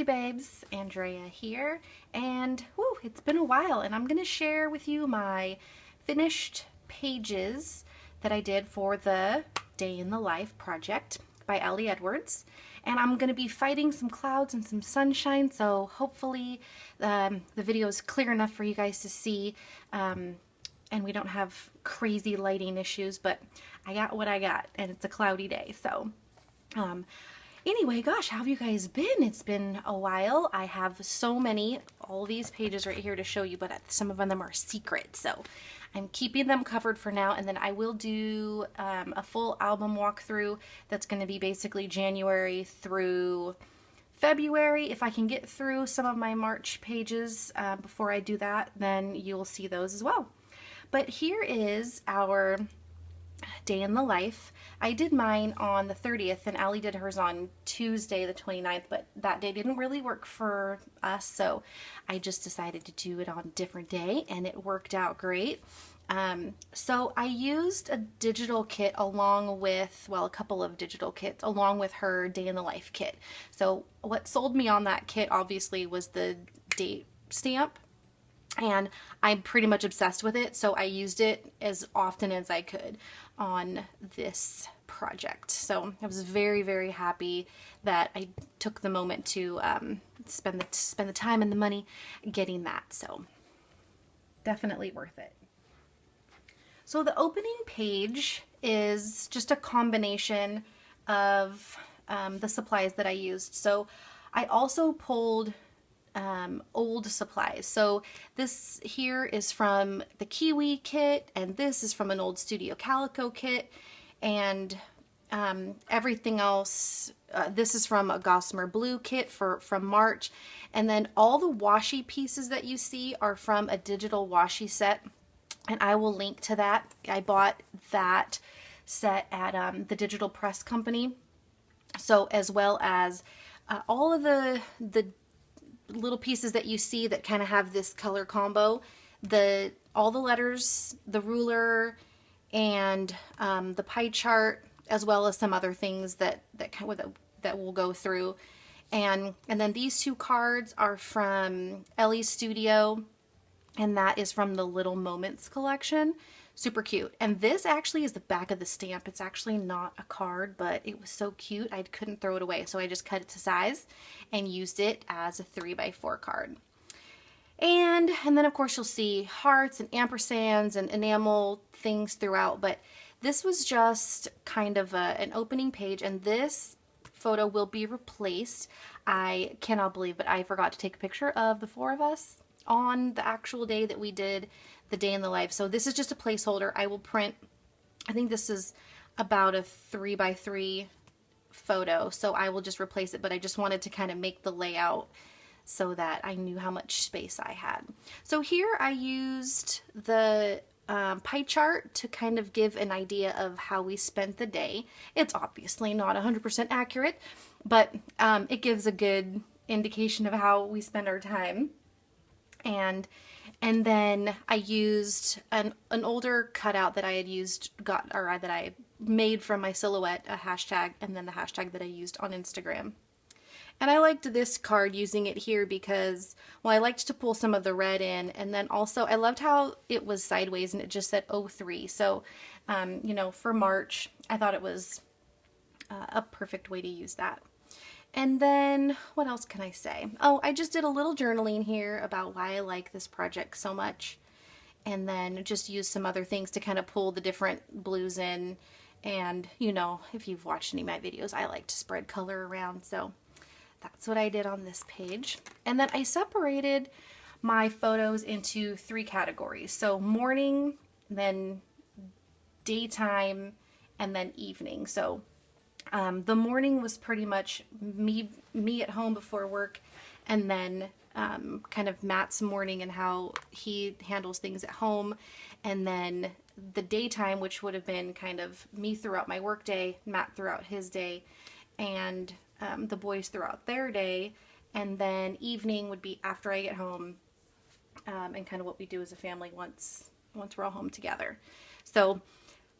babes, Andrea here, and it's been a while, and I'm going to share with you my finished pages that I did for the Day in the Life project by Ellie Edwards. And I'm going to be fighting some clouds and some sunshine, so hopefully the video is clear enough for you guys to see, and we don't have crazy lighting issues, but I got what I got, and it's a cloudy day, so anyway, gosh, how have you guys been? It's been a while. I have so many, all these pages right here to show you, but some of them are secret, so I'm keeping them covered for now, and then I will do a full album walkthrough that's going to be basically January through February. If I can get through some of my March pages before I do that, then you'll see those as well. But here is our Day in the Life. I did mine on the 30th and Allie did hers on Tuesday the 29th, but that day didn't really work for us, so I just decided to do it on a different day, and it worked out great. So I used a digital kit along with, well, a couple of digital kits along with her Day in the Life kit. So what sold me on that kit obviously was the date stamp, and I'm pretty much obsessed with it, so I used it as often as I could on this project. So I was very, very happy that I took the moment to spend the time and the money getting that. So definitely worth it. So the opening page is just a combination of the supplies that I used. So I also pulled old supplies. So this here is from the Kiwi kit, and this is from an old Studio Calico kit, and everything else, this is from a Gossamer Blue kit from March, and then all the washi pieces that you see are from a digital washi set, and I will link to that. I bought that set at the Digital Press Company, so as well as all of the little pieces that you see that kind of have this color combo, all the letters, the ruler, and the pie chart, as well as some other things that we'll go through, and then these two cards are from Ellie's Studio, and that is from the Little Moments collection. Super cute. And this actually is the back of the stamp. It's actually not a card, but it was so cute I couldn't throw it away, so I just cut it to size and used it as a 3x4 card. And then of course you'll see hearts and ampersands and enamel things throughout, but this was just kind of an opening page, and this photo will be replaced. I cannot believe, but I forgot to take a picture of the four of us on the actual day that we did the Day in the Life. So this is just a placeholder. I will print, I think this is about a 3x3 photo, so I will just replace it, but I just wanted to kind of make the layout so that I knew how much space I had. So here I used the pie chart to kind of give an idea of how we spent the day. It's obviously not 100% accurate, but it gives a good indication of how we spend our time. And then I used an older cutout that I had that I made from my silhouette, a hashtag, and then the hashtag that I used on Instagram. And I liked this card, using it here because, well, I liked to pull some of the red in, and then also I loved how it was sideways and it just said 03. So, you know, for March, I thought it was a perfect way to use that. And then, what else can I say? Oh, I just did a little journaling here about why I like this project so much. And then just use some other things to kind of pull the different blues in. And, you know, if you've watched any of my videos, I like to spread color around. So that's what I did on this page. And then I separated my photos into 3 categories. So morning, then daytime, and then evening. So the morning was pretty much me at home before work, and then kind of Matt's morning and how he handles things at home, and then the daytime, which would have been kind of me throughout my work day, Matt throughout his day, and the boys throughout their day, and then evening would be after I get home, and kind of what we do as a family once we're all home together. So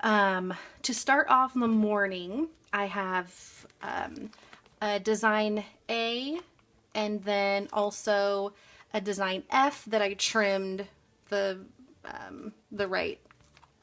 to start off in the morning, I have a design A and then also a design F that I trimmed the right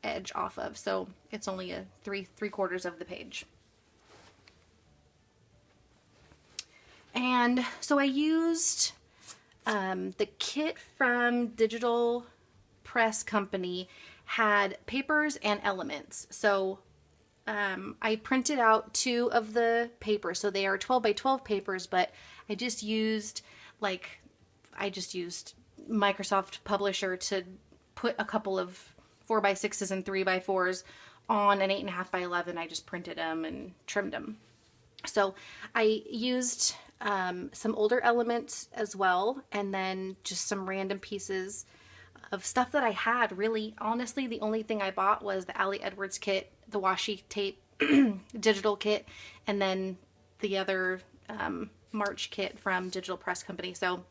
edge off of, so it's only a three-quarters of the page. And so I used the kit from Digital Press Company had papers and elements. So I printed out 2 of the papers. So they are 12 by 12 papers, but I just used Microsoft Publisher to put a couple of 4 by 6s and 3 by 4s on an 8.5 by 11. I just printed them and trimmed them. So I used some older elements as well, and then just some random pieces of stuff that I had. Really, honestly, the only thing I bought was the Allie Edwards kit, the washi tape digital kit, and then the other March kit from Digital Press Company. So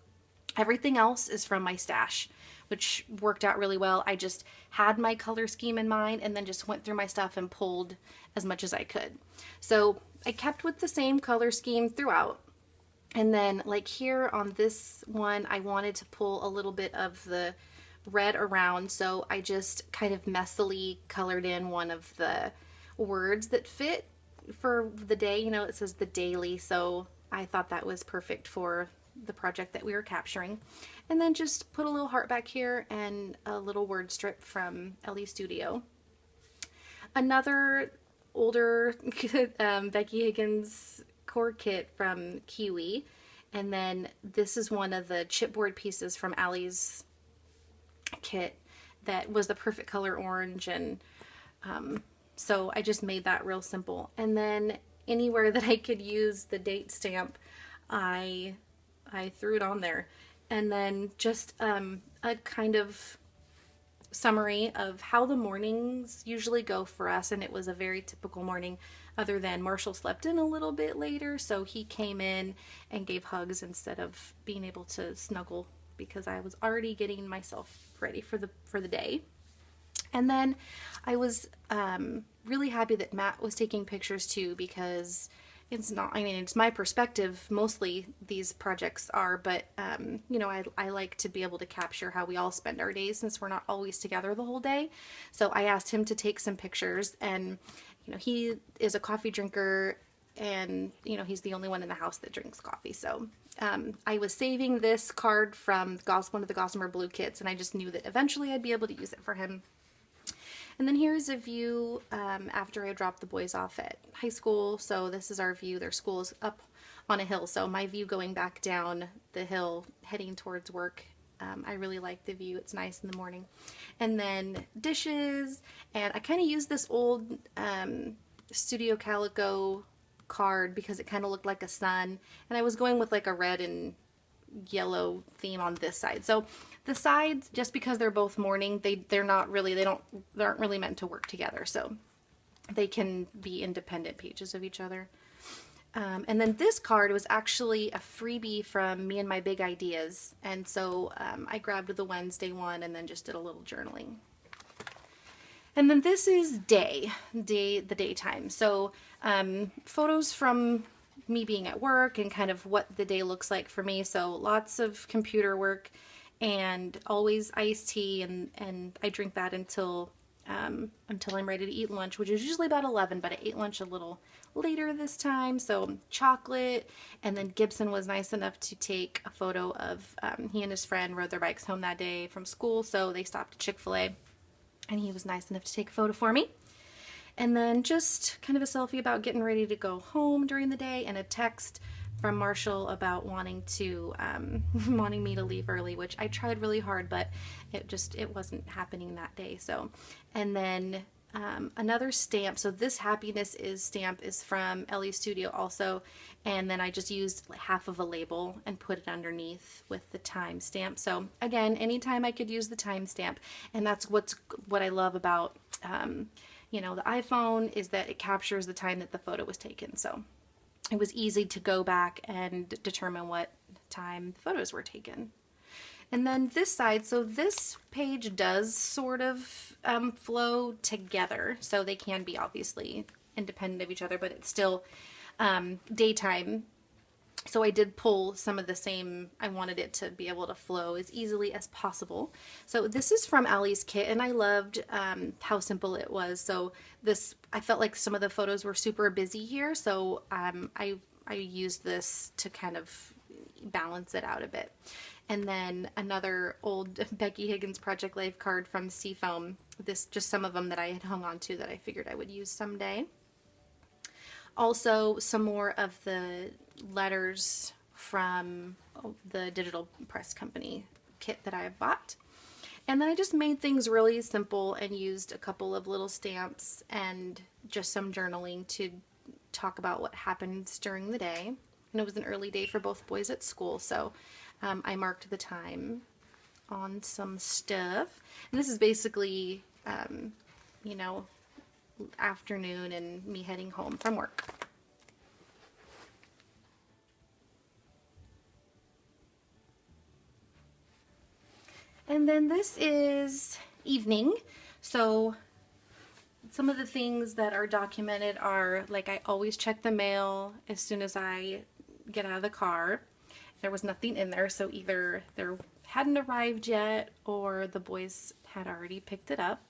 everything else is from my stash, which worked out really well. I just had my color scheme in mind and then just went through my stuff and pulled as much as I could. So I kept with the same color scheme throughout. And then like here on this one, I wanted to pull a little bit of the red around. So I just kind of messily colored in one of the words that fit for the day. You know, it says the daily. So I thought that was perfect for the project that we were capturing. And then just put a little heart back here and a little word strip from Ellie Studio. Another older Becky Higgins core kit from Kiwi. And then this is one of the chipboard pieces from Allie's kit that was the perfect color orange. And so I just made that real simple. And then anywhere that I could use the date stamp, I threw it on there. And then just a kind of summary of how the mornings usually go for us. And it was a very typical morning, other than Marshall slept in a little bit later. So he came in and gave hugs instead of being able to snuggle, because I was already getting myself ready for the day. And then I was really happy that Matt was taking pictures too, because it's not, I mean, it's my perspective, mostly these projects are, but, you know, I like to be able to capture how we all spend our days since we're not always together the whole day. So I asked him to take some pictures, and, you know, he is a coffee drinker, and, you know, he's the only one in the house that drinks coffee. So I was saving this card from one of the Gossamer Blue kits, and I just knew that eventually I'd be able to use it for him. And then here's a view after I dropped the boys off at high school. So this is our view. Their school is up on a hill. So my view going back down the hill, heading towards work. I really like the view. It's nice in the morning. And then dishes. And I kind of used this old Studio Calico card because it kind of looked like a sun. And I was going with like a red and yellow theme on this side. So the sides, just because they're both morning, they aren't really meant to work together, so they can be independent pages of each other. And then this card was actually a freebie from me and my big ideas, and so I grabbed the Wednesday one and then just did a little journaling. And then this is the daytime. So photos from me being at work and kind of what the day looks like for me. So lots of computer work and always iced tea, and I drink that until I'm ready to eat lunch, which is usually about 11, but I ate lunch a little later this time. So chocolate, and then Gibson was nice enough to take a photo of, he and his friend rode their bikes home that day from school, so they stopped at Chick-fil-A, and he was nice enough to take a photo for me. And then just kind of a selfie about getting ready to go home during the day, and a text from Marshall about wanting me to leave early, which I tried really hard, but it wasn't happening that day. So, and then another stamp. So this Happiness Is stamp is from Ellie Studio also, and then I just used half of a label and put it underneath with the time stamp. So again, anytime I could use the time stamp, and that's what I love about you know, the iPhone, is that it captures the time that the photo was taken. So it was easy to go back and determine what time the photos were taken. And then this side, so this page does sort of flow together. So they can be obviously independent of each other, but it's still daytime So I did pull some of the same, I wanted it to be able to flow as easily as possible. So this is from Allie's kit, and I loved how simple it was. So this, I felt like some of the photos were super busy here, so I used this to kind of balance it out a bit. And then another old Becky Higgins Project Life card from Seafoam. This, just some of them that I had hung on to that I figured I would use someday. Also, some more of the letters from the digital press company kit that I bought. And then I just made things really simple and used a couple of little stamps and just some journaling to talk about what happened during the day. And it was an early day for both boys at school, so I marked the time on some stuff. And this is basically, you know, afternoon and me heading home from work. And then this is evening. So some of the things that are documented are, like, I always check the mail as soon as I get out of the car. There was nothing in there, so either there hadn't arrived yet or the boys had already picked it up.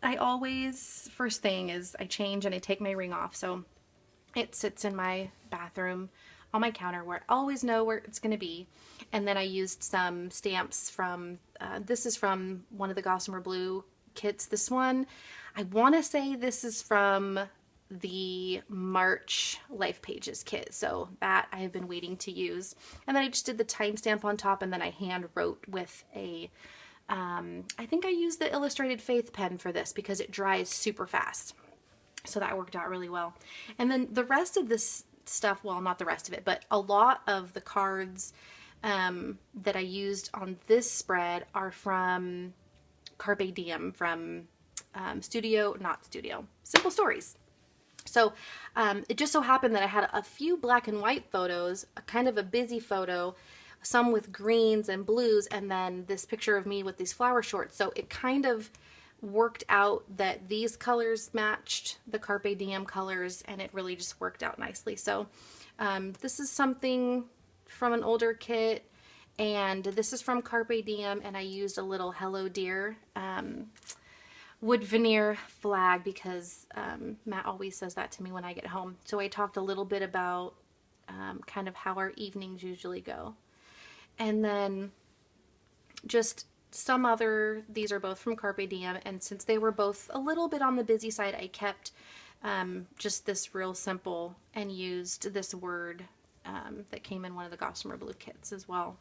I always, first thing is I change and I take my ring off, so it sits in my bathroom on my counter where I always know where it's going to be. And then I used some stamps from, this is from one of the Gossamer Blue kits. This one, I want to say this is from the March Life Pages kit, so that I have been waiting to use. And then I just did the timestamp on top, and then I hand wrote with a I think I used the Illustrated Faith pen for this because it dries super fast. So that worked out really well. And then the rest of this stuff, well, not the rest of it, but a lot of the cards that I used on this spread are from Carpe Diem, from Simple Stories. So it just so happened that I had a few black and white photos, a kind of a busy photo, some with greens and blues, and then this picture of me with these flower shorts. So it kind of worked out that these colors matched the Carpe Diem colors, and it really just worked out nicely. So this is something from an older kit, and this is from Carpe Diem, and I used a little Hello Dear wood veneer flag because Matt always says that to me when I get home. So I talked a little bit about kind of how our evenings usually go. And then just some other, these are both from Carpe Diem, and since they were both a little bit on the busy side, I kept just this real simple and used this word that came in one of the Gossamer Blue kits as well.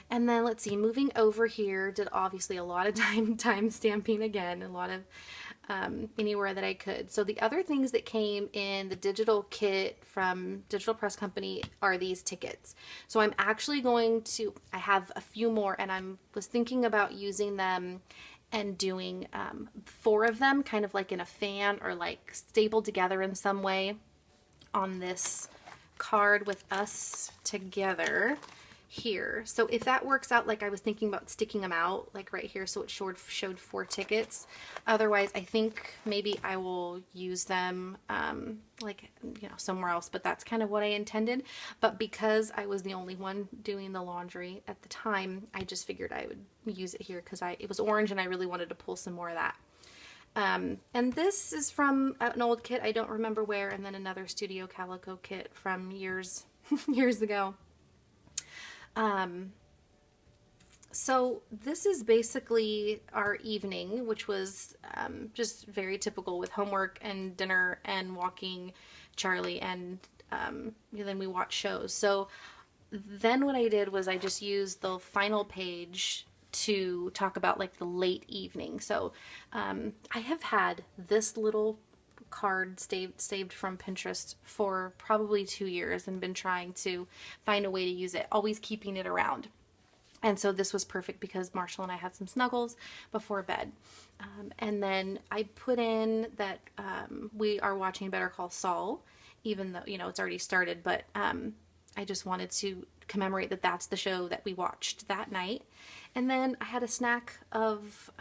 And then let's see, moving over here, did obviously a lot of time stamping again, a lot of anywhere that I could. So the other things that came in the digital kit from Digital Press Company are these tickets. So I'm actually going to, I have a few more, and I was thinking about using them and doing 4 of them kind of like in a fan or like stapled together in some way on this card with us together here. So if that works out, like I was thinking about sticking them out like right here so it showed 4 tickets. Otherwise, I think maybe I will use them like, you know, somewhere else, but that's kind of what I intended. But because I was the only one doing the laundry at the time, I just figured I would use it here because it was orange and I really wanted to pull some more of that. And this is from an old kit, I don't remember where, and then another Studio Calico kit from years ago. So this is basically our evening, which was just very typical with homework and dinner and walking Charlie, and then we watched shows. So then what I did was I just used the final page to talk about like the late evening. So I have had this little card saved from Pinterest for probably 2 years and been trying to find a way to use it, always keeping it around. And so this was perfect because Marshall and I had some snuggles before bed. And then I put in that we are watching Better Call Saul, even though, you know, it's already started, but I just wanted to commemorate that that's the show that we watched that night. And then I had a snack of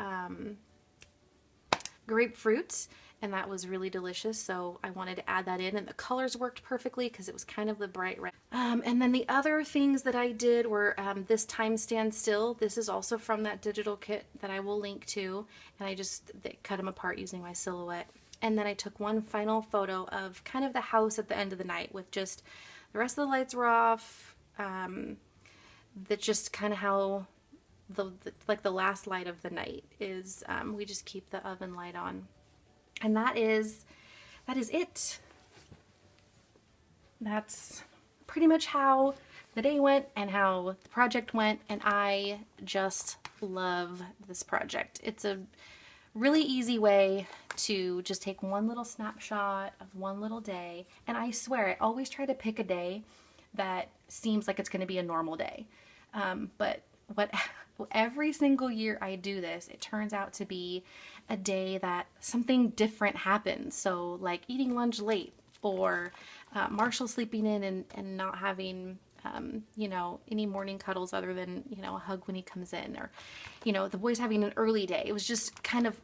grapefruit and that was really delicious, so I wanted to add that in, and the colors worked perfectly because it was kind of the bright red. And then the other things that I did were this time stand still. This is also from that digital kit that I will link to, and I just cut them apart using my Silhouette. And then I took one final photo of kind of the house at the end of the night with just the rest of the lights were off. That's just kind of how like the last light of the night is. We just keep the oven light on, and that is it. That's pretty much how the day went and how the project went, and I just love this project. It's a really easy way to just take one little snapshot of one little day, and I swear I always try to pick a day that seems like it's going to be a normal day, but every single year I do this, it turns out to be a day that something different happens. So like eating lunch late, or Marshall sleeping in and not having you know, any morning cuddles other than, you know, a hug when he comes in, or, you know, the boys having an early day. It was just kind of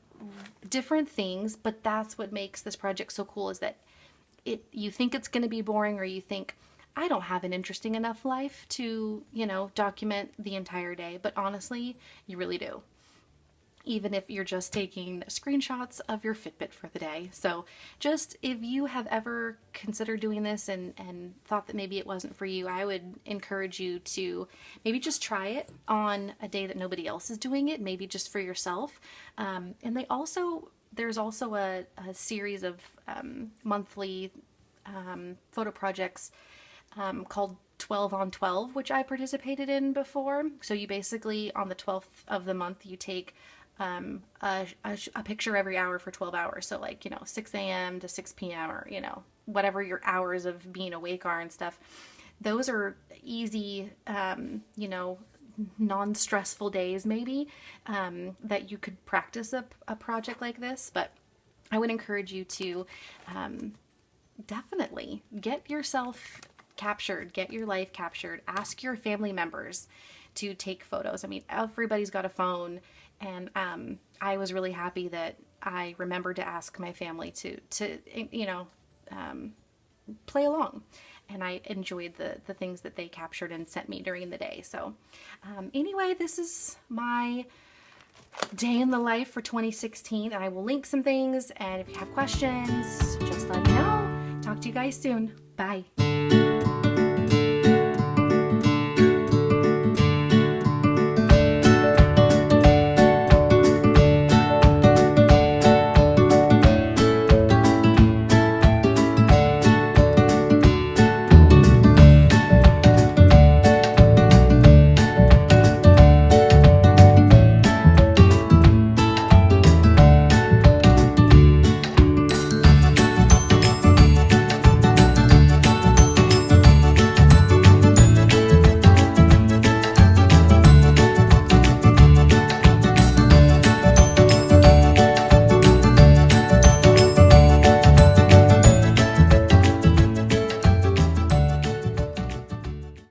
different things, but that's what makes this project so cool, is that you think it's going to be boring, or you think, I don't have an interesting enough life to, you know, document the entire day, but honestly, you really do. Even if you're just taking screenshots of your Fitbit for the day. So just, if you have ever considered doing this and thought that maybe it wasn't for you, I would encourage you to maybe just try it on a day that nobody else is doing it, maybe just for yourself. And there's also a series of monthly photo projects called 12 on 12, which I participated in before. So you basically, on the 12th of the month, you take a picture every hour for 12 hours. So like, you know, 6 a.m. to 6 p.m. or, you know, whatever your hours of being awake are and stuff. Those are easy, you know, non-stressful days maybe, that you could practice a project like this. But I would encourage you to definitely get yourself captured, get your life captured. Ask your family members to take photos. I mean, everybody's got a phone, and I was really happy that I remembered to ask my family to you know, play along, and I enjoyed the things that they captured and sent me during the day. So anyway, this is my day in the life for 2016, and I will link some things, and if you have questions, just let me know. Talk to you guys soon. Bye.